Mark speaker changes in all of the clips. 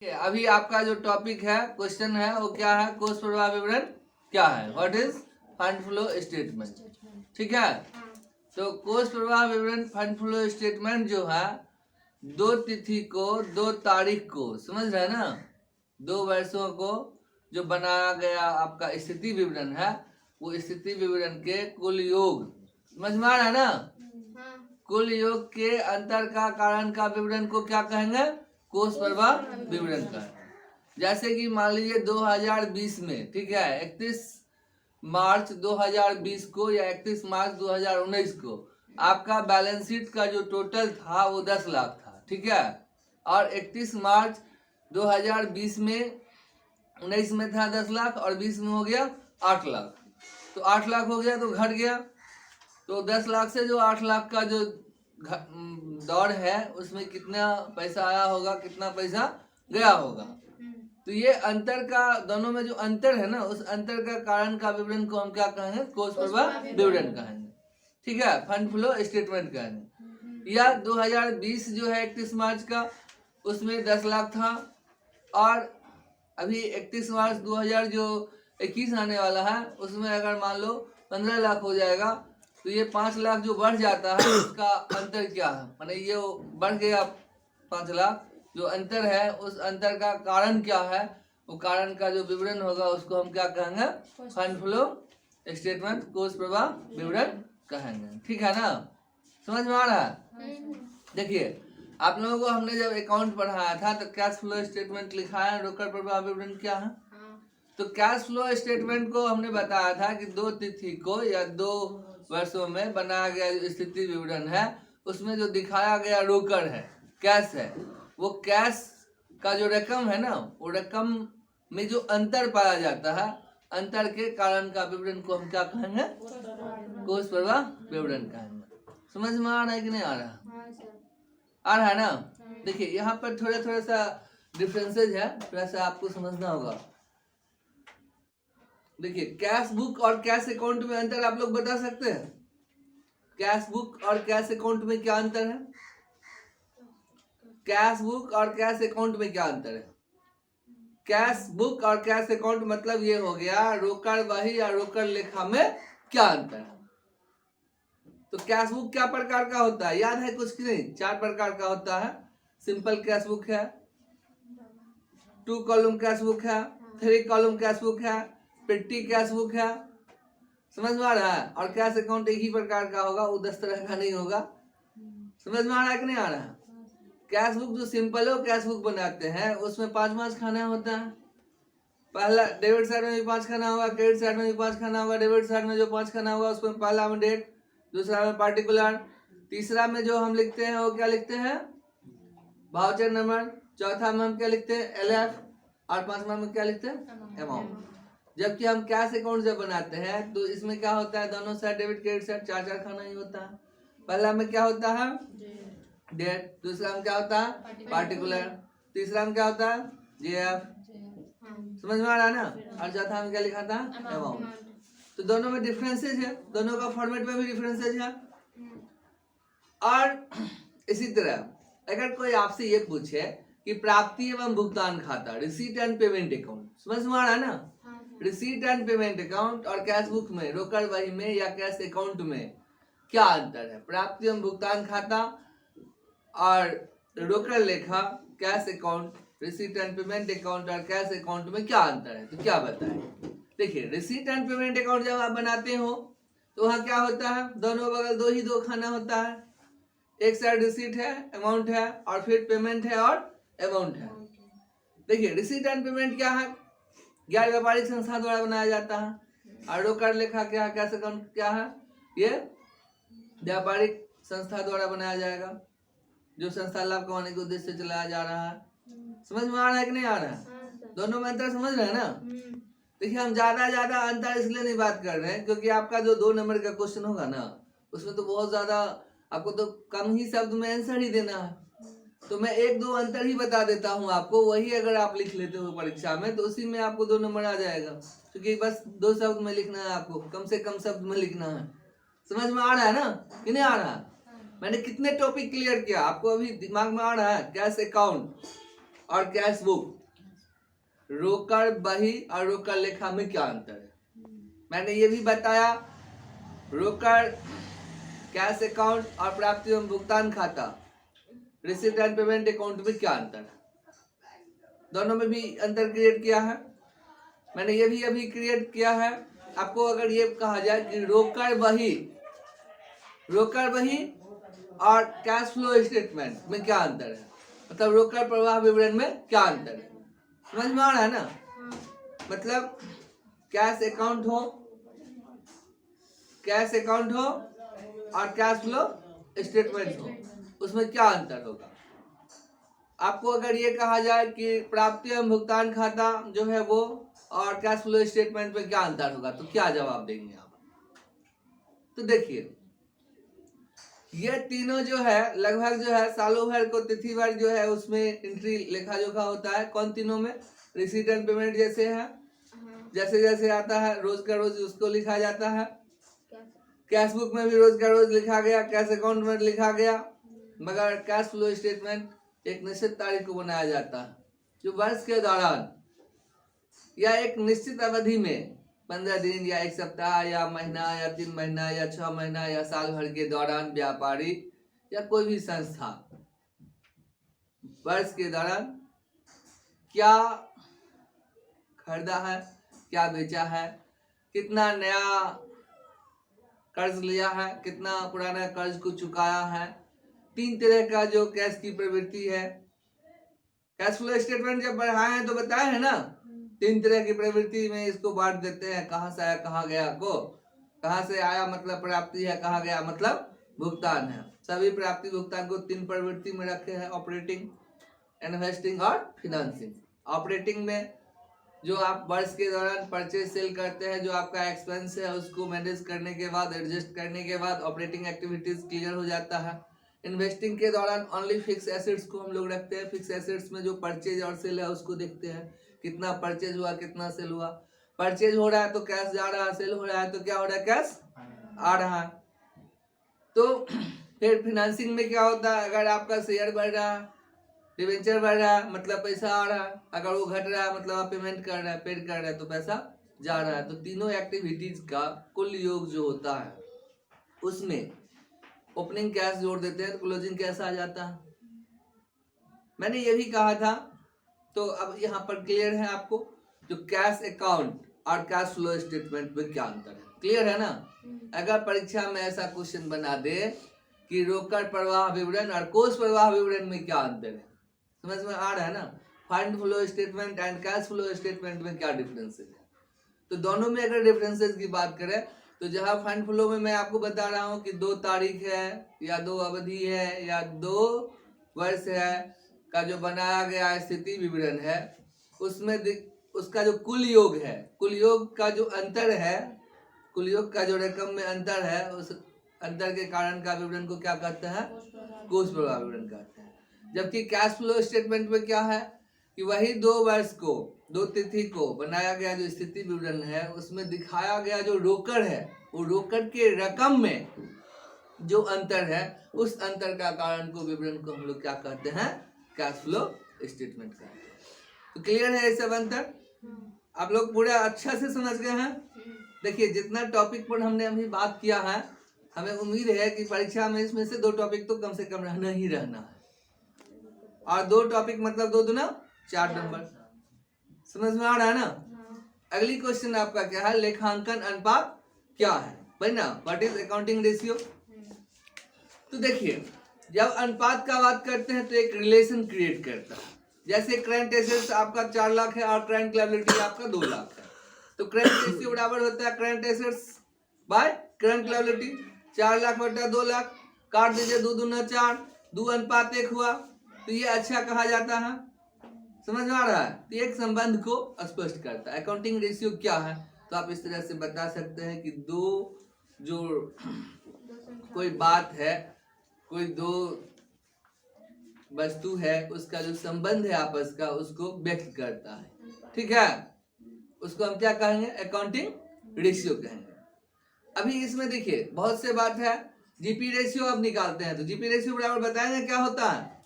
Speaker 1: अभी आपका जो टॉपिक है, क्वेश्चन है, वो क्या है? कोष प्रवाह विवरण क्या है? What is fund flow statement. ठीक है, तो कोष प्रवाह विवरण फंड फ्लो स्टेटमेंट जो है 2 तिथि को 2 तारीख को, समझ रहे हैं ना, 2 वर्षों को जो बनाया गया आपका स्थिति विवरण है, वो स्थिति विवरण के कुल योग, समझ में आ रहा है ना? कुल योग के अंतर का कारण का विवरण को क्या कहेंगे? कोष प्रवाह विवरण का। जैसे कि मान लीजिए 2020 में, ठीक है, 31 मार्च 2020 को या 31 मार्च 2019 को आपका बैलेंस शीट का जो टोटल था वो 10 लाख था, ठीक है। और 31 मार्च 2020 में 19 में था 10 लाख और 20 में हो गया 8 लाख, तो 8 लाख हो गया तो घट गया। तो 10 लाख से जो 8 लाख का जो दौड़ है उसमें कितना पैसा आया होगा, कितना पैसा गया होगा। तो ये अंतर का, दोनों में जो अंतर है ना, उस अंतर का कारण का विवरण को हम क्या कहेंगे? कोष प्रवाह विवरण कहेंगे, ठीक है, फंड फ्लो स्टेटमेंट कहेंगे। या 2020 जो है 31 मार्च का, उसमें 10 लाख था और अभी 31 मार्च 2021 आने वाला है, उसमें अगर मान लो 15 लाख हो जाएगा, तो ये 5 लाख जो बढ़ जाता है उसका अंतर क्या है? माने ये बढ़ गया 5 लाख, जो अंतर है उस अंतर का कारण क्या है? वो कारण का जो विवरण होगा उसको हम क्या कहेंगे? फंड फ्लो स्टेटमेंट, कोष प्रवाह विवरण कहेंगे, ठीक है ना? समझ में आ रहा है? देखिए, आप लोगों को हमने जब अकाउंट पढ़ाया था तो कैश फ्लो स्टेटमेंट लिखा है, रोकड़ प्रवाह विवरण क्या है? तो कैश फ्लो स्टेटमेंट को हमने बताया था कि 2 तिथि को या 2 वर्षों में बनाया गया स्थिति विवरण है, उसमें जो दिखाया गया रोकड़ है, कैश है, वो कैश का जो रकम है ना, वो रकम में जो अंतर पाया जाता है, अंतर के कारण का विवरण को हम क्या कहेंगे? कोष प्रवाह विवरण कहेंगे। समझ में आ रहा है कि नहीं आ रहा? आ रहा है ना? देखिए, यहाँ पर थोड़ा सा डिफरेंसेज है, थोड़ा सा आपको समझना होगा। देखिए, कैश बुक और कैश अकाउंट में अंतर आप लोग बता सकते हैं? कैश बुक और कैश अकाउंट में क्या अंतर है? कैश बुक और कैश अकाउंट में क्या अंतर है? कैश बुक और कैश अकाउंट मतलब ये हो गया रोकड़ बही या रोकड़ लेखा में क्या अंतर है। तो कैश बुक क्या प्रकार का होता है? याद है कुछ की नहीं? 4 प्रकार का होता है। सिंपल कैश बुक है, 2 कॉलम कैश बुक है, 3 कॉलम कैश बुक है, पेटी कैश बुक है। समझ में आ रहा है? और कैश अकाउंट एक ही प्रकार का होगा, वो 10 तरह का नहीं होगा। समझ में आ रहा है कि नहीं आ रहा है? कैश बुक जो सिंपल हो कैश बुक बनाते हैं, उसमें 5 खाना होता है। पहला डेबिट साइड में भी 5 खाना होगा, क्रेडिट साइड में भी 5 खाना होगा। डेबिट साइड में जो 5 खाना होगा उसमें पहला में डेट, दूसरा में पार्टिकुलर, तीसरा में जो हम लिखते हैं वो क्या लिखते हैं? Voucher number. चौथा में हम क्या लिखते हैं? LF। और 5वां में क्या लिखते हैं? अमाउंट। जबकि हम कैश अकाउंट जब बनाते हैं तो इसमें क्या होता है? दोनों साइड डेबिट क्रेडिट साइड 4 खाना ही होता है। पहला में क्या होता है? डेट। दूसरा में क्या होता है? पार्टिकुलर। तीसरा में क्या होता है? JF। समझ में आ रहा है ना? और चौथा में क्या लिखा था? अमाउंट। तो दोनों में डिफरेंसेज है, दोनों का फॉर्मेट में भी डिफरेंसेज है। और इसी तरह अगर कोई आपसे ये पूछे कि प्राप्ति एवं भुगतान खाता, रिसीट एंड पेमेंट अकाउंट, समझ में आ रहा है ना? रिसीट एंड पेमेंट अकाउंट और कैश बुक में, रोकड़ बही में या कैश अकाउंट में क्या अंतर है? प्राप्ति एवं भुगतान खाता और रोकड़ लेखा, cash account, receipt and payment account और कैश अकाउंट में क्या अंतर है? तो क्या बताएं? देखिए, रिसीट एंड पेमेंट अकाउंट जब आप बनाते हो तो वहाँ क्या होता है? दोनों बगल 2 खाना होता है। एक साइड रिसीट है, अमाउंट है, और फिर पेमेंट है और अमाउंट है। देखिए, रिसीट एंड पेमेंट क्या है? गैर व्यापारिक संस्था द्वारा बनाया जाता है। और रोकड़ लेखा क्या है? कैश अकाउंट क्या है? ये व्यापारिक संस्था द्वारा बनाया जाएगा, जो संस्था लाभ कमाने के उद्देश्य से चलाया जा रहा है। समझ में आ रहा है कि नहीं आ रहा है? दोनों में अंतर समझ रहे हैं ना? देखिए, हम ज्यादा अंतर इसलिए नहीं बात कर रहे हैं क्योंकि आपका जो 2 नंबर का क्वेश्चन होगा ना, उसमें तो बहुत ज्यादा आपको तो कम ही शब्द में आंसर ही देना है। तो मैं 1-2 अंतर ही बता देता हूँ आपको, वही अगर आप लिख लेते हो परीक्षा में तो उसी में आपको 2 नंबर आ जाएगा, क्योंकि बस 2 शब्द में लिखना है, आपको कम से कम शब्द में लिखना है। समझ में आ रहा है ना कि नहीं आ रहा? मैंने कितने टॉपिक क्लियर किया आपको? अभी दिमाग में आ रहा है? कैश अकाउंट, और कैश बुक, रोकड़ बही और रोकड़ लेखा में क्या अंतर है। मैंने ये भी बताया रोकड़ कैश अकाउंट और प्राप्ति एवं भुगतान खाता रिसीट एंड पेमेंट अकाउंट में क्या अंतर है, दोनों में भी अंतर क्रिएट किया है। मैंने ये भी अभी क्रिएट किया है। आपको अगर ये कहा जाए कि रोकड़ बही और कैश फ्लो स्टेटमेंट में क्या अंतर है, मतलब रोकड़ प्रवाह विवरण में क्या अंतर है, समझ में आ रहा है ना। मतलब कैश अकाउंट हो और कैश फ्लो स्टेटमेंट हो, उसमें क्या अंतर होगा। आपको अगर ये कहा जाए कि प्राप्ति एवं भुगतान खाता जो है वो और कैश फ्लो स्टेटमेंट में क्या अंतर होगा, तो क्या जवाब देंगे आप। तो देखिए ये तीनों जो है लगभग जो है सालों भर को तिथि भर जो है उसमें एंट्री लेखा जोखा होता है। कौन तीनों में, रिसीट एंड पेमेंट जैसे है, जैसे जैसे आता है रोज का रोज उसको लिखा जाता है। कैश बुक में भी रोज का रोज लिखा गया, कैश अकाउंट में लिखा गया, मगर कैश फ्लो स्टेटमेंट एक निश्चित तारीख को बनाया जाता है जो वर्ष के दौरान या एक निश्चित अवधि में 15 दिन या एक सप्ताह या महीना या 3 महीना या 6 महीना या साल भर के दौरान व्यापारी या कोई भी संस्था वर्ष के दौरान क्या खरीदा है, क्या बेचा है, कितना नया कर्ज लिया है, कितना पुराना कर्ज को चुकाया है, 3 तरह का जो कैश की प्रवृत्ति है। कैश फ्लो स्टेटमेंट जब बढ़ाए हैं तो बताए है ना 3 तरह की प्रवृत्ति में इसको बांट देते हैं, कहाँ से आया कहाँ गया को। कहाँ से आया मतलब प्राप्ति है, कहाँ गया मतलब भुगतान है। सभी प्राप्ति भुगतान को 3 प्रवृत्ति में रखे हैं, ऑपरेटिंग, इन्वेस्टिंग और फिनेंसिंग। ऑपरेटिंग में जो आप वर्ष के दौरान परचेज सेल करते हैं, जो आपका एक्सपेंस है उसको मैनेज करने के बाद, एडजस्ट करने के बाद ऑपरेटिंग एक्टिविटीज क्लियर हो जाता है। इन्वेस्टिंग के दौरान ओनली फिक्स एसेट्स को हम लोग रखते हैं। फिक्स एसेट्स में जो परचेज और सेल है उसको देखते हैं, कितना परचेज हुआ कितना सेल हुआ। परचेज हो रहा है तो कैश जा रहा है, सेल हो रहा है तो क्या हो रहा है, कैश आ रहा है। तो फिर फिनेंसिंग में क्या होता है, अगर आपका शेयर बढ़ रहा है, डिवेंचर बढ़ रहा है मतलब पैसा आ रहा है, अगर वो घट रहा है मतलब आप पेमेंट कर रहे हैं, पेड कर रहे हैं तो पैसा जा रहा है। तो तीनों एक्टिविटीज का कुल योग जो होता है उसमें ओपनिंग कैश जोड़ देते हैं तो क्लोजिंग कैश आ जाता है। मैंने ये भी कहा था, तो अब यहाँ पर क्लियर है आपको जो कैश अकाउंट और कैश फ्लो स्टेटमेंट में क्या अंतर है, क्लियर है ना। अगर परीक्षा में ऐसा क्वेश्चन बना दे कि रोकड़ प्रवाह विवरण और कोष प्रवाह विवरण में क्या अंतर है, समझ में आ रहा है ना। Fund flow statement and cash flow statement में क्या डिफरेंसेस है, तो दोनों में अगर डिफरेंसेस की बात करें तो जहां फंड फ्लो में मैं आपको बता रहा हूं कि 2 तारीख है या 2 अवधि है या 2 वर्ष है का जो बनाया गया स्थिति विवरण है, उसमें उसका जो कुल योग है, कुल योग का जो अंतर है, कुल योग का जो रकम में अंतर है, उस अंतर के कारण का विवरण को क्या कहते हैं, कोष प्रवाह विवरण कहते हैं। जबकि कैश फ्लो स्टेटमेंट में क्या है कि वही 2 वर्ष को 2 तिथि को बनाया गया जो स्थिति विवरण है उसमें दिखाया गया जो रोकड़ है, वो रोकड़ के रकम में जो अंतर है, उस अंतर का कारण को विवरण को हम लोग क्या कहते हैं, कैश फ्लो स्टेटमेंट कहते हैं। तो क्लियर है ये सब अंतर, आप लोग पूरा अच्छा से समझ गए हैं। देखिए जितना टॉपिक पर हमने अभी बात किया है, हमें उम्मीद है कि परीक्षा में इसमें से 2 टॉपिक तो कम से कम रहना ही रहना है, और 2 टॉपिक मतलब 2 दूना 4 नंबर, समझ में आ रहा है ना। अगली क्वेश्चन आपका क्या है, लेखांकन अनुपात क्या है भाई ना, व्हाट इज अकाउंटिंग रेशियो। तो देखिए जब अनुपात का बात करते हैं तो एक रिलेशन क्रिएट करता है। जैसे करंट एसेट्स आपका 4 लाख है और करंट लायबिलिटी आपका 2 लाख है, तो करंट रेशियो बराबर होता है current assets by current liability. 4 lakh बटा 2 लाख काट दीजिए, 2 दूना 4, 2 अनुपात 1 हुआ, तो ये अच्छा कहा जाता है, समझ में आ रहा है। तो एक संबंध को स्पष्ट करता है। अकाउंटिंग रेशियो क्या है, तो आप इस तरह से बता सकते हैं कि 2 जो कोई बात है, कोई 2 वस्तु है, उसका जो संबंध है आपस का, उसको व्यक्त करता है, ठीक है, उसको हम क्या कहेंगे, अकाउंटिंग रेशियो कहेंगे। अभी इसमें देखिए बहुत से बात है, जीपी रेशियो अब निकालते हैं, तो जीपी रेशियो बराबर बताएंगे क्या होता है,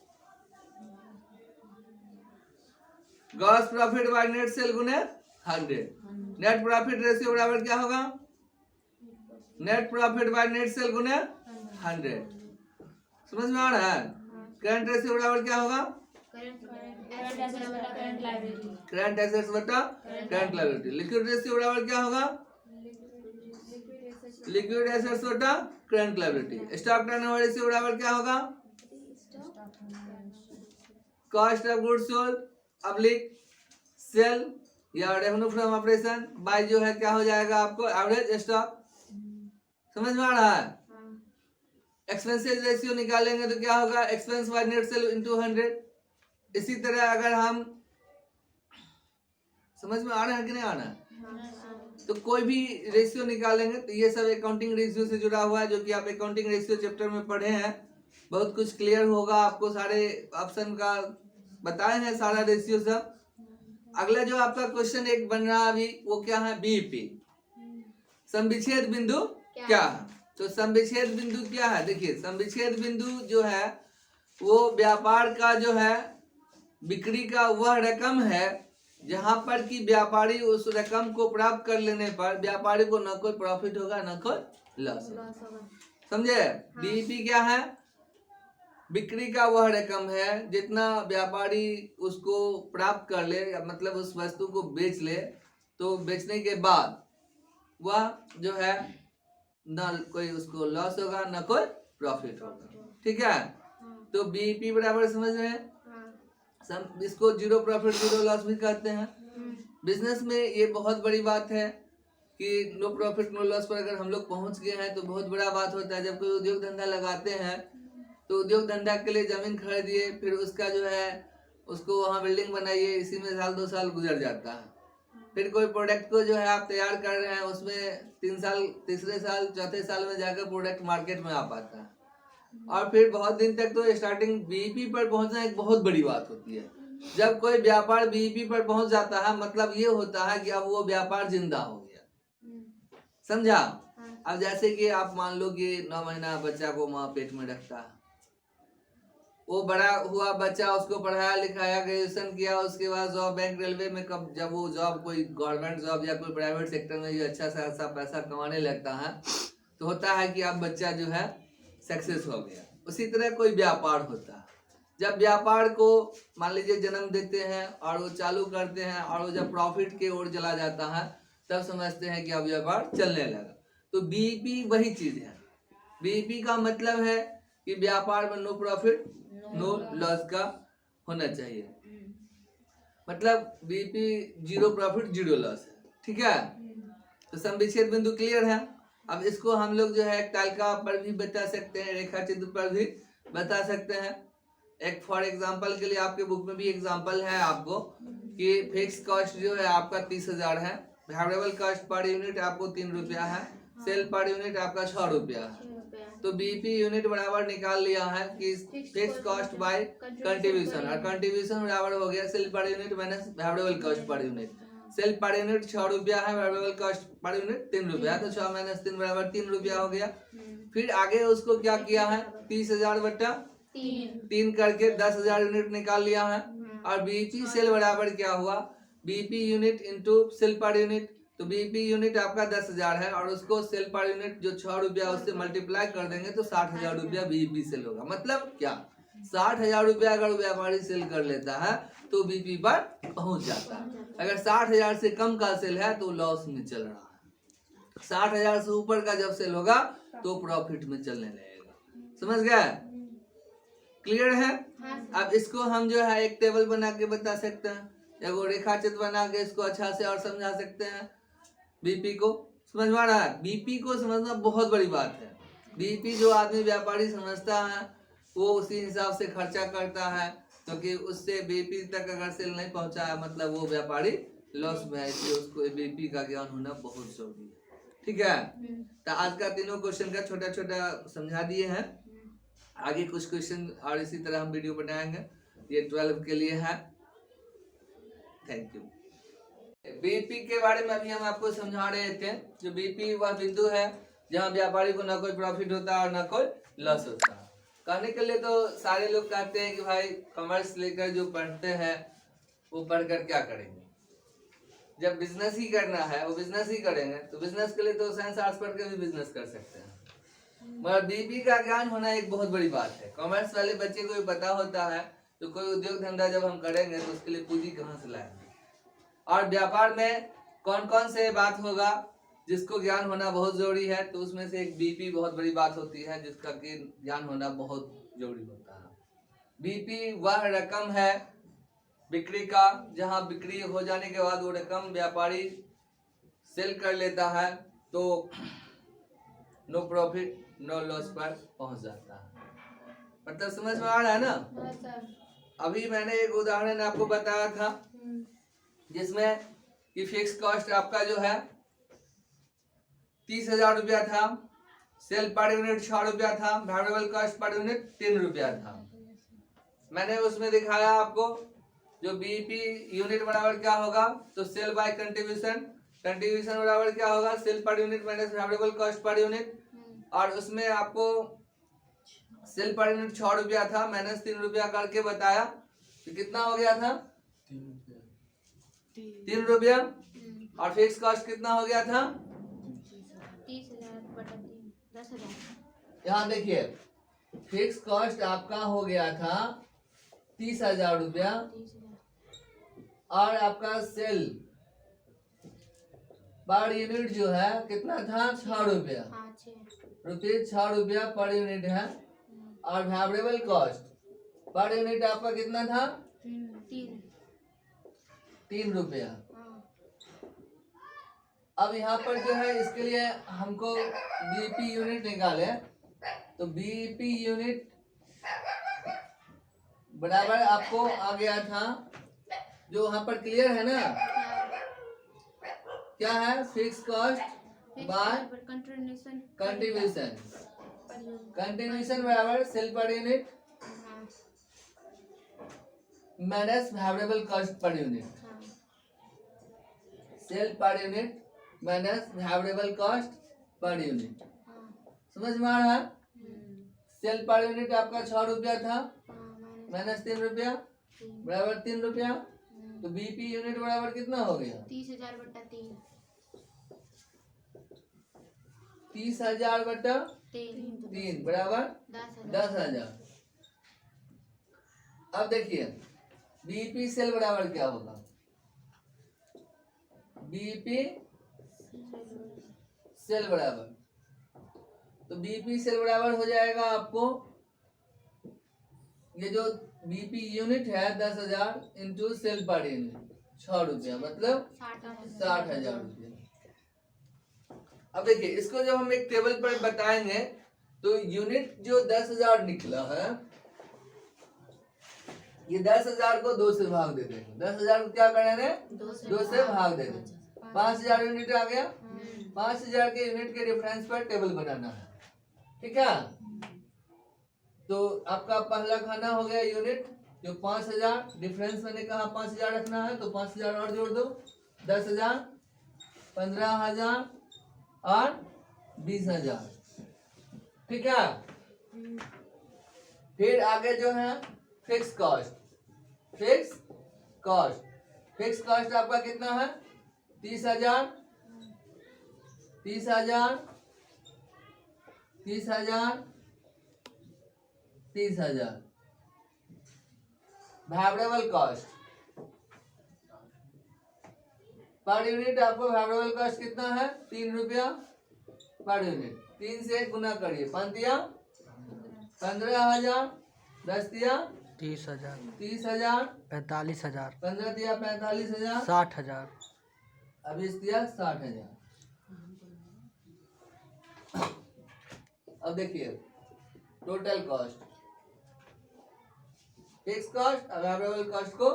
Speaker 1: gross profit by net cell गुने 100। नेट प्रॉफिट रेशियो बराबर क्या होगा? Net profit by net cell गुने 100। समझ में आ रहा है? करंट रेशियो बराबर क्या होगा? करंट एसेट्स बटा करंट लायबिलिटी। लिक्विड रेशियो बराबर क्या होगा? लिक्विड एसेट्स बटा current liability. Stock turnover ratio बराबर क्या होगा? कॉस्ट ऑफ गुड्स सोल्ड अब्लिक सेल या रेवेन्यू फ्रॉम ऑपरेशन बाय जो है क्या हो जाएगा आपको? Average stock. समझ में आ रहा है? एक्सपेंसेस रेशियो निकालेंगे तो क्या होगा? Expense by net cell into 100। इसी तरह अगर हम, समझ में आ रहा है कि नहीं आ रहा है? तो कोई भी रेशियो निकालेंगे तो ये सब अकाउंटिंग रेशियो से जुड़ा हुआ है, जो कि आप अकाउंटिंग रेशियो चैप्टर में पढ़े हैं। बहुत कुछ क्लियर होगा आपको, सारे ऑप्शन का बताए हैं सारा रेशियो सब। अगला जो आपका क्वेश्चन एक बन रहा है अभी, वो क्या है? बीईपी, समविच्छेद बिंदु क्या है? तो समविच्छेद बिंदु क्या है? देखिए, समविच्छेद बिंदु जो है वो व्यापार का जो है बिक्री का वह रकम है जहां पर कि व्यापारी उस रकम को प्राप्त कर लेने पर व्यापारी को न कोई प्रॉफिट होगा न कोई लॉस होगा। समझे? बीईपी क्या है? बिक्री का वह रकम है जितना व्यापारी उसको प्राप्त कर ले, मतलब उस वस्तु को बेच ले, तो बेचने के बाद वह जो है न कोई उसको लॉस होगा न कोई प्रॉफिट होगा। ठीक है? तो बीईपी बराबर समझ रहे हैं? इसको जीरो प्रॉफिट जीरो लॉस भी कहते हैं। बिजनेस में ये बहुत बड़ी बात है कि नो प्रॉफिट नो लॉस पर अगर हम लोग पहुंच गए हैं तो बहुत बड़ा बात होता है। जब कोई उद्योग धंधा लगाते हैं तो उद्योग धंधा के लिए जमीन खरीदिए, फिर उसका जो है उसको वहाँ बिल्डिंग बनाइए, इसी में साल 2 साल गुजर जाता है। फिर कोई प्रोडक्ट को जो है आप तैयार कर रहे हैं, उसमें 3 साल, तीसरे साल चौथे साल में जाकर प्रोडक्ट मार्केट में आ पाता है। और फिर बहुत दिन तक तो स्टार्टिंग बीईपी पर पहुंचना एक बहुत बड़ी बात होती है। जब कोई व्यापार बीईपी पर पहुंच जाता है, मतलब ये होता है कि अब वो व्यापार जिंदा हो गया। समझा? अब जैसे कि आप मान लो कि 9 महीना बच्चा को माँ पेट में रखता है, वो बड़ा हुआ बच्चा, उसको पढ़ाया लिखाया, ग्रेजुएशन किया, उसके बाद जॉब बैंक रेलवे में, कब जब वो जॉब कोई गवर्नमेंट जॉब या कोई प्राइवेट सेक्टर में जो अच्छा सा पैसा कमाने लगता है, तो होता है कि अब बच्चा जो है सक्सेस हो गया। उसी तरह कोई व्यापार होता है। जब व्यापार को मान लीजिए जन्म देते हैं और वो चालू करते हैं और वो जब प्रॉफिट की ओर चला जाता है, तब समझते हैं कि अब व्यापार चलने लगा। तो बीईपी वही चीज है। बीईपी का मतलब है कि व्यापार में नो प्रॉफिट नो लॉस का होना चाहिए। मतलब BEP zero profit zero loss है। ठीक है? तो समविच्छेद बिंदु क्लियर है। अब इसको हम लोग जो है तालिका पर भी बता सकते हैं, रेखा चित्र पर भी बता सकते हैं। एक फॉर एग्जांपल के लिए आपके बुक में भी एग्जांपल है आपको कि फिक्स कॉस्ट जो है आपका 30,000 है, वेरिएबल कॉस्ट पर यूनिट आपको 3 रुपया है, सेल पर यूनिट आपका 6 रुपया है। तो बीईपी यूनिट बराबर निकाल लिया है कि फिक्स कॉस्ट बाय कंट्रीब्यूशन, और कंट्रीब्यूशन बराबर हो गया sale per unit minus variable cost per unit. Sale per unit 6 रुपया है, वेरिएबल कॉस्ट पर यूनिट 3 रुपया, तो 6 माइनस 3 बराबर 3 रुपया हो गया। फिर आगे उसको क्या किया है? 30,000 बटा 3 करके 10,000 यूनिट निकाल लिया है। और बीईपी सेल बराबर क्या हुआ? BEP unit into sale per unit. तो बीईपी यूनिट आपका 10,000 है और उसको सेल पर यूनिट जो 6 रुपया उससे मल्टीप्लाई कर देंगे तो 60,000 रुपया बीईपी सेल होगा। मतलब क्या? 60,000 रुपया अगर व्यापारी सेल कर लेता है तो बीईपी पर पहुंच जाता है। अगर 60,000 से कम का सेल है तो लॉस में चल रहा है। 60,000 से ऊपर का जब सेल होगा तो प्रॉफिट में चलने लगेगा। समझ गए? क्लियर है? अब इसको हम जो है एक टेबल बना के बता सकते हैं, या वो रेखा चित्र बना के इसको अच्छा से और समझा सकते हैं। बीपी को समझ में आ रहा है? बीपी को समझना बहुत बड़ी बात है। बीपी जो आदमी व्यापारी समझता है वो उसी हिसाब से खर्चा करता है, क्योंकि उससे बीपी तक अगर सेल नहीं पहुंचा है मतलब वो व्यापारी लॉस में है, इसलिए उसको बीपी का ज्ञान होना बहुत जरूरी है। ठीक है? तो आज का तीनों क्वेश्चन का छोटा छोटा समझा दिए हैं। आगे कुछ क्वेश्चन और इसी तरह हम वीडियो बनाएंगे। ये 12 के लिए है। Thank you. बीपी के बारे में अभी हम आपको समझा रहे थे। जो बीपी वह बिंदु है जहां व्यापारी को ना कोई प्रॉफिट होता है और ना कोई लॉस होता है। कहने के लिए तो सारे लोग कहते हैं कि भाई कॉमर्स लेकर जो पढ़ते हैं वो पढ़कर क्या करेंगे? जब बिजनेस ही करना है वो बिजनेस ही करेंगे, तो बिजनेस के लिए तो साइंस आर्ट्स पढ़ के भी बिजनेस कर सकते हैं। मगर बीपी का ज्ञान होना एक बहुत बड़ी बात है। कॉमर्स वाले बच्चे को भी पता होता है तो कोई उद्योग धंधा जब हम करेंगे तो उसके लिए पूंजी कहाँ से लाएंगे, और व्यापार में कौन कौन से बात होगा जिसको ज्ञान होना बहुत जरूरी है, तो उसमें से एक बीपी बहुत बड़ी बात होती है जिसका कि ज्ञान होना बहुत जरूरी होता है। बीपी वह रकम है बिक्री का जहां बिक्री हो जाने के बाद वो रकम व्यापारी सेल कर लेता है तो नो प्रॉफिट नो लॉस पर पहुंच जाता है। मतलब समझ में आ रहा है ना? अभी मैंने एक उदाहरण आपको बताया था जिसमें कि फिक्स कॉस्ट आपका जो है 30,000 रुपया था, सेल पर यूनिट 6 रुपया था, वेरिएबल कॉस्ट पर यूनिट 3 रुपया था। मैंने उसमें दिखाया आपको जो बीपी यूनिट बराबर क्या होगा, तो सेल बाय कंट्रीब्यूशन, कंट्रीब्यूशन बराबर क्या होगा, sale per unit minus variable cost per unit, और उसमें आपको सेल पर यूनिट 6 रुपया था माइनस 3 रुपया करके बताया तो कितना हो गया था 3 रुपया, और फिक्स कॉस्ट कितना हो गया था 10,000। यहाँ देखिए फिक्स कॉस्ट आपका हो गया था 30,000 रुपया, और आपका सेल पर यूनिट जो है कितना था 6 रुपया, रुपये 6 रुपया पर यूनिट है, और वेरिएबल कॉस्ट पर यूनिट आपका कितना था 3 रुपया। अब यहाँ पर जो है इसके लिए हमको बीपी यूनिट निकाले, तो बीपी यूनिट बराबर आपको आ गया था जो वहां पर क्लियर है ना, क्या है fix cost by contribution, contribution बराबर sale per unit minus variable cost per unit, sale per unit minus variable cost per unit. समझ में आ रहा है? सेल पर यूनिट आपका 6 रुपया था माइनस 3 रुपया बराबर 3 रुपया, तो बीपी यूनिट बराबर कितना हो गया
Speaker 2: 30,000 बटा 3,
Speaker 1: 30,000 बटा 3 बराबर 10,000। अब देखिए बीपी सेल बराबर क्या होगा, बीपी सेल बराबर, तो बीपी सेल बराबर हो जाएगा आपको ये जो बीपी यूनिट है 10,000 इंटू सेल पर यूनिट 6 रुपया मतलब 60,000 रुपया। अब देखिए इसको जब हम एक टेबल पर बताएंगे तो यूनिट जो 10,000 निकला है ये 10,000 को 2 से भाग दे देंगे, 10,000 को क्या करेंगे 2 से भाग दे देंगे, 5,000 यूनिट आ गया, 5,000 के यूनिट के रेफरेंस पर टेबल बनाना है, ठीक है। तो आपका पहला खाना हो गया यूनिट जो 5,000, डिफरेंस मैंने कहा 5,000 रखना है तो 5,000 और जोड़ दो, 10,000, 15,000 और 20,000, ठीक है। फिर आगे जो है fix cost, fix cost, fix cost आपका कितना है 30,000, 30,000, 30,000, 30,000। वेरिएबल कॉस्ट पर यूनिट आपको वेरिएबल कॉस्ट कितना है 3 रुपया पर यूनिट, 3 से गुना करिए, 5 दिया 15,000, 10 दिया
Speaker 3: 30,000,
Speaker 1: 30,000,
Speaker 3: 45,000,
Speaker 1: 15 दिया 45,000,
Speaker 3: 60,000,
Speaker 1: 20 दिया 60,000। अब देखिए टोटल कॉस्ट, फिक्स कॉस्ट और वेरिएबल कॉस्ट को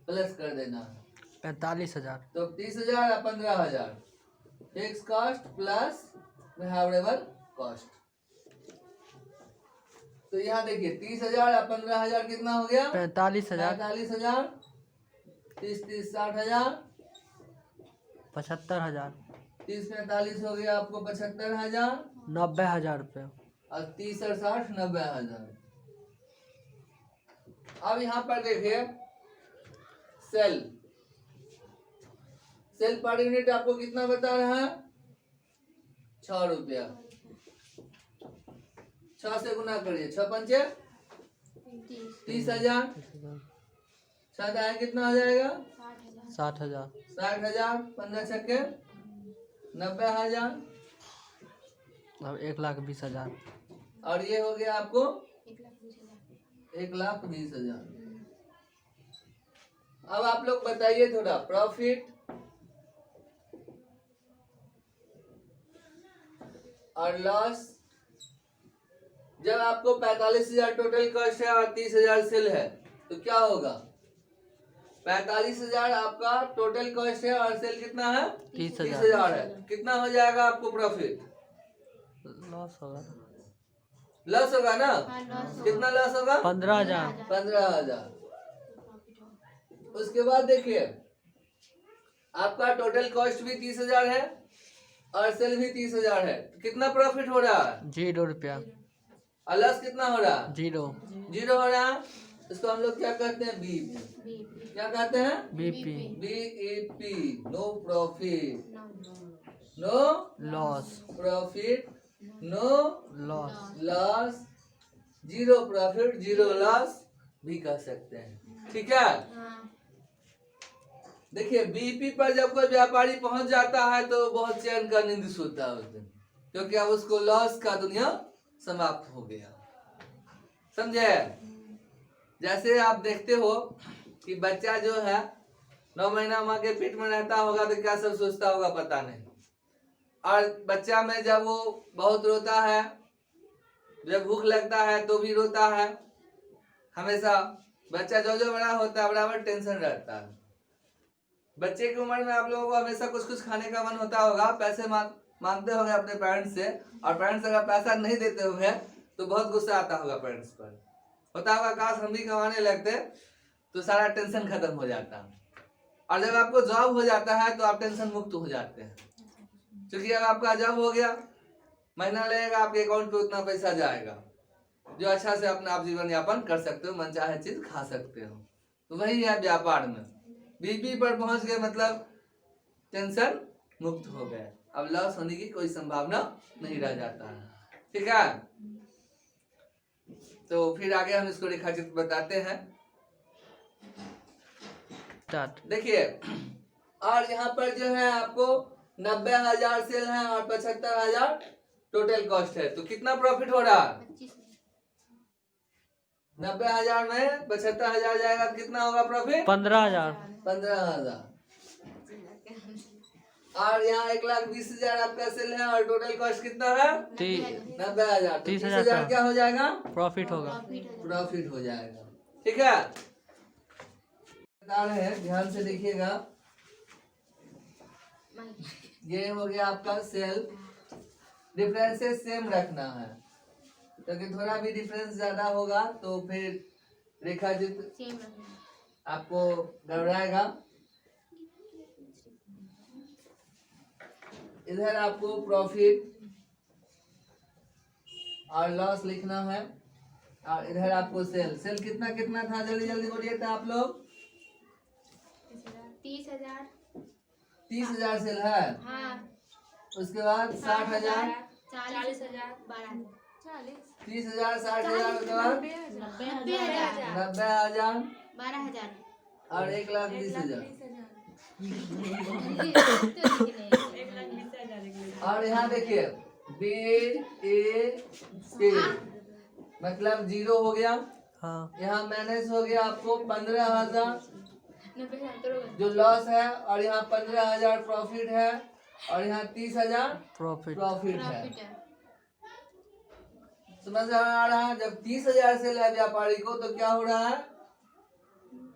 Speaker 1: प्लस कर देना है,
Speaker 3: 45,000,
Speaker 1: तो 30,000 और 15,000 fix cost plus variable cost. तो यहाँ देखिए 30,000 और 15,000 कितना हो गया
Speaker 3: 45,000,
Speaker 1: 45,000, 30 30 60,000,
Speaker 3: 75,000,
Speaker 1: 30 45 हो गया आपको 75,000,
Speaker 3: 90,000 रुपये,
Speaker 1: और 30 और 60 90,000। अब यहाँ पर देखिए सेल पर यूनिट आपको कितना बता रहा है? 6 रुपया। 6 से गुना करिए, 6 पंचे 30,000। 7 आया कितना हो जाएगा?
Speaker 3: 60,000।
Speaker 1: 60,000। 15 छक्के 90,000।
Speaker 3: अब 1,20,000।
Speaker 1: और ये हो गया आपको 1,20,000। अब आप लोग बताइए थोड़ा प्रॉफिट और लॉस। जब आपको 45,000 टोटल कॉस्ट है और 30,000 सेल है तो क्या होगा? 45,000 आपका टोटल कॉस्ट है और सेल कितना है? 30,000 है। कितना हो जाएगा आपको प्रॉफिट?
Speaker 3: लॉस होगा।
Speaker 1: लॉस होगा ना? कितना लॉस होगा?
Speaker 3: 15,000।
Speaker 1: 15,000। उसके बाद देखिए आपका टोटल कॉस्ट भी 30,000 है और सेल भी 30,000 है। कितना प्रॉफिट हो रहा है?
Speaker 3: 0 रुपया।
Speaker 1: और लॉस कितना हो रहा है?
Speaker 3: 0
Speaker 1: 0 हो रहा है। इसको हम लोग क्या कहते हैं? बीपी। क्या कहते हैं?
Speaker 3: BP।
Speaker 1: BEP. No profit no
Speaker 3: loss.
Speaker 1: Profit no
Speaker 3: loss.
Speaker 1: Loss. 0 profit 0 loss भी कह सकते हैं। ठीक है। देखिए बीपी पर जब कोई व्यापारी पहुंच जाता है तो बहुत चैन का नींद सोता है उस दिन, क्योंकि अब उसको लॉस का दुनिया समाप्त हो गया। समझे? जैसे आप देखते हो कि बच्चा जो है 9 महीना माँ के पेट में रहता होगा तो क्या सब सोचता होगा पता नहीं। और बच्चा में जब वो बहुत रोता है, जब भूख लगता है तो भी रोता है। हमेशा बच्चा जो जो बड़ा होता है बराबर टेंशन रहता है। बच्चे की उम्र में आप लोगों को हमेशा कुछ कुछ खाने का मन होता होगा, पैसे मांगते होंगे अपने पेरेंट्स से, और पेरेंट्स अगर पैसा नहीं देते होंगे तो बहुत गुस्सा आता होगा पेरेंट्स पर। होता होगा काश हम भी कमाने लगते तो सारा टेंशन खत्म हो जाता। और जब आपको जॉब हो जाता है तो आप टेंशन मुक्त हो जाते हैं, क्योंकि अब आपका जॉब हो गया, महीना लगेगा आपके अकाउंट पे उतना पैसा जाएगा जो अच्छा से अपना आप जीवन यापन कर सकते हो, मन चाहे चीज खा सकते हो। तो वही है व्यापार में, बीपी पर पहुंच गए मतलब टेंशन मुक्त हो गए, अब लॉस होने की कोई संभावना नहीं रह जाता है। ठीक है, तो फिर आगे हम इसको रेखाचित्र बताते हैं। देखिए, और यहाँ पर जो है आपको 90,000 सेल है और 75,000 टोटल कॉस्ट है, तो कितना प्रॉफिट हो रहा है? 90,000 में 75,000 जाएगा तो कितना होगा प्रॉफिट?
Speaker 3: 15,000।
Speaker 1: 15,000। और यहाँ 1,20,000 आपका सेल है और टोटल कॉस्ट कितना है? 90,000। 30,000 क्या हो जाएगा?
Speaker 3: प्रॉफिट होगा।
Speaker 1: प्रॉफिट हो जाएगा। ठीक है, बता रहे हैं, ध्यान से देखिएगा। ये हो गया आपका सेल। डिफरेंसेस सेम रखना है, क्योंकि थोड़ा भी डिफरेंस ज्यादा होगा तो फिर रेखाचित्र आपको गड़बड़ाएगा। इधर आपको प्रॉफिट और लॉस लिखना है, और इधर आपको सेल। सेल कितना कितना था? जल्दी जल्दी बोलिए था आप लोग।
Speaker 2: 30,000।
Speaker 1: 30,000 सेल है।
Speaker 2: हाँ।
Speaker 1: उसके बाद 60,000,
Speaker 2: 40,000, 12,000,
Speaker 1: 30,000, 60,000, उसके बाद
Speaker 2: 90,000,
Speaker 1: 90,000
Speaker 2: 12,000
Speaker 1: और 1,20,000। और यहाँ देखिए BAP मतलब 0 हो गया।
Speaker 3: हाँ।
Speaker 1: यहाँ माइनस हो गया आपको 15,000 जो लॉस है, और यहाँ 15,000 प्रॉफिट है, और यहाँ 30,000 प्रॉफिट है। समझ आ रहा है? जब 30,000 सेल है व्यापारी को तो क्या हो रहा है?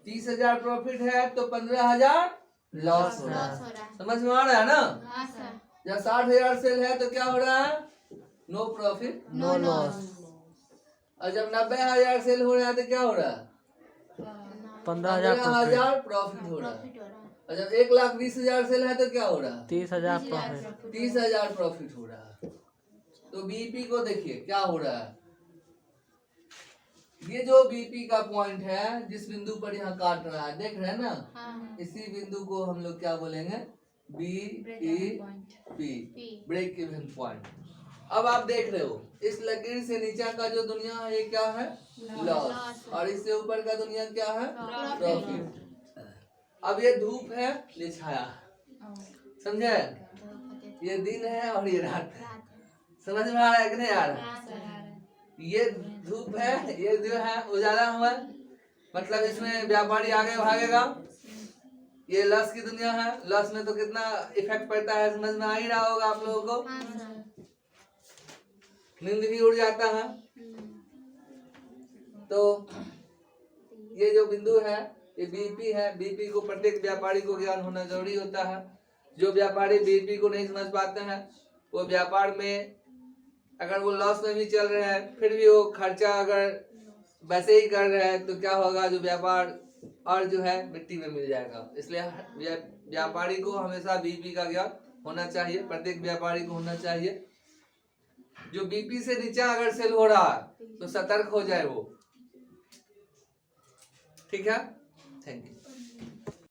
Speaker 1: 30,000 प्रॉफिट है तो 15,000 लॉस हो रहा है। समझ में आ रहा है ना?
Speaker 2: हाँ सर।
Speaker 1: जब 60,000 सेल है तो क्या हो रहा है? No profit
Speaker 3: no loss.
Speaker 1: और जब 90,000 सेल हो रहा है तो क्या हो रहा है?
Speaker 3: 15,000
Speaker 1: प्रॉफिट हो रहा है। और जब 1,20,000 सेल है तो क्या हो रहा है?
Speaker 3: 30,000 प्रॉफिट।
Speaker 1: 30,000 प्रॉफिट हो रहा है। तो बीपी को देखिए क्या हो रहा है, ये जो बीपी का पॉइंट है, जिस बिंदु पर यहाँ काट रहा है, देख रहे हैं ना,
Speaker 2: हाँ
Speaker 1: इसी बिंदु को हम लोग क्या बोलेंगे, बीईपी, ब्रेक इवन पॉइंट। अब आप देख रहे हो इस लकीर से नीचे का जो दुनिया है ये क्या है, लॉस, और इससे ऊपर का दुनिया क्या है, प्रॉफिट। अब ये धूप है, ये छाया, समझे, ये दिन है और ये रात है, समझ में आ रहा है कि नहीं आ रहा है? ये धूप है, ये जो है उजाला हुआ, मतलब इसमें व्यापारी आगे भागेगा। ये लॉस की दुनिया है, लॉस में तो कितना इफेक्ट पड़ता है समझ में आ ही रहा होगा आप लोगों को, नींद भी उड़ जाता है। तो ये जो बिंदु है ये बीपी है, बीपी को प्रत्येक व्यापारी को ज्ञान होना जरूरी होता है। जो व्यापारी बीपी को नहीं समझ पाते हैं वो व्यापार में अगर वो लॉस में भी चल रहे हैं फिर भी वो खर्चा अगर वैसे ही कर रहे हैं तो क्या होगा, जो व्यापार और जो है मिट्टी में मिल जाएगा। इसलिए व्यापारी को हमेशा बीपी का ज्ञान होना चाहिए, प्रत्येक व्यापारी को होना चाहिए। जो बीपी से नीचे अगर सेल हो रहा है तो सतर्क हो जाए वो, ठीक है। Thank you.